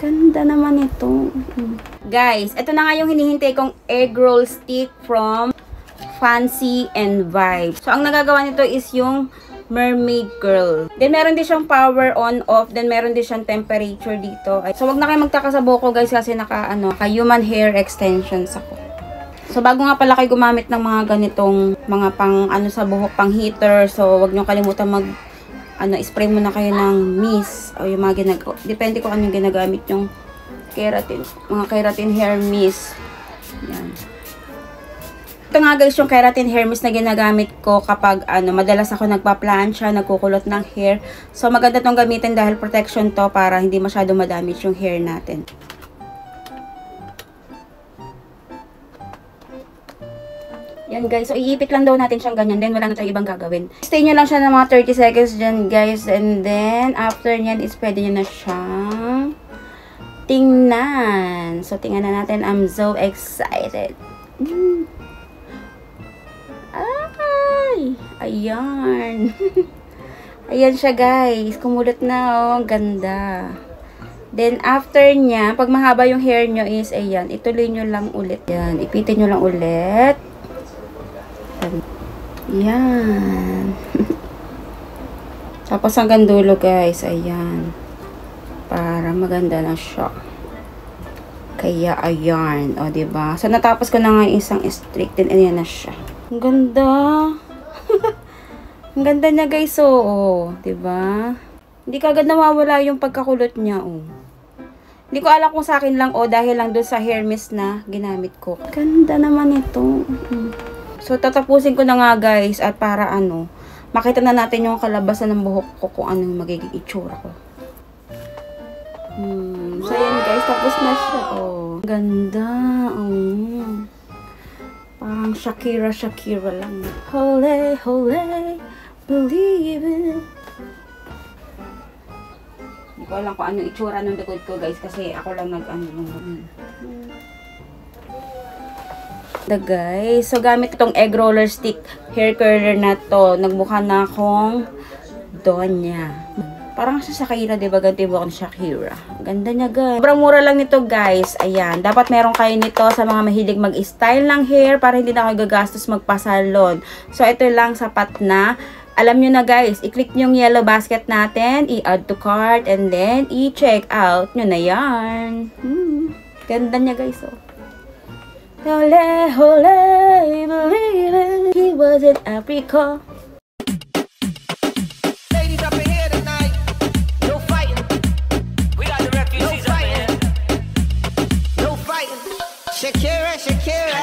Ganda naman ito. Guys, ito na nga yung hinihintay kong egg roll stick from Fancy and Vibe. So, ang nagagawa nito is yung Mermaid Girl. Then, meron din siyang power on, off. Then, meron din siyang temperature dito. So, wag na kayo magtaka sa buhok ko, guys, kasi naka human hair extensions ako. So, bago nga pala kayo gumamit ng mga ganitong mga pang, sa buhok, pang heater. So, wag nyo kalimutan spray muna kayo ng mist. O yung mga depende kung anong ginagamit yung keratin. Mga keratin hair mist. Yan. Ito nga guys, yung keratin hair mist na ginagamit ko kapag madalas ako nagpa-plancha, nagkukulot ng hair. So, maganda tong gamitin dahil protection to para hindi masyado madamage yung hair natin. Yan guys, so iipit lang daw natin siyang ganyan, then wala na tayong ibang gagawin. Stay nyo lang siya ng mga 30 seconds dyan guys, and then after nyan is pwede nyo na siyang tingnan. So tingnan na natin, I'm so excited. Ay! Ayan! Ayan siya guys, kumulot na oh, ganda. Then after nya, pag mahaba yung hair nyo is, ayan, ituloy nyo lang ulit. Yan, ipitin nyo lang ulit. Yan. Tapos hanggang dulo guys, ayan. Para maganda na siya. Kaya ayan, o diba? So natapos ko na nga isang streak, then ayan na siya. Ang ganda. Ang ganda niya guys, oh, diba? Hindi kagad nawawala yung pagkakulot niya, oh. Hindi ko alam kung sa akin lang o dahil lang doon sa hair mist na ginamit ko. Ganda naman ito. So, tatapusin ko na nga guys at para makita na natin yung kalabasan ng buhok ko kung ano yung magiging itsura ko. So, yan guys, tapos na siya. Oh, ganda. Oh. Parang Shakira lang. Hole, hole, believe it. Hindi ko alam kung ano itsura ng likod ko guys kasi ako lang guys. So, gamit itong egg roller stick hair curler na to. Nagmukha na akong Donya. Parang sa Shakira, diba? Ganti mo akong Shakira. Ganda niya, guys. Sobrang mura lang nito, guys. Ayan. Dapat meron kayo nito sa mga mahilig mag-style ng hair para hindi na kayo gagastos magpa-salon. So, ito lang sapat na. Alam nyo na, guys. I-click nyo yung yellow basket natin. I-add to cart. And then, i-check out nyo na yan. Ganda niya, guys. Oh. Hole, hole, believe it. He was an apricot. Ladies up in here tonight. No fighting. We got the refugees up in here. No fighting. Shakira, Shakira.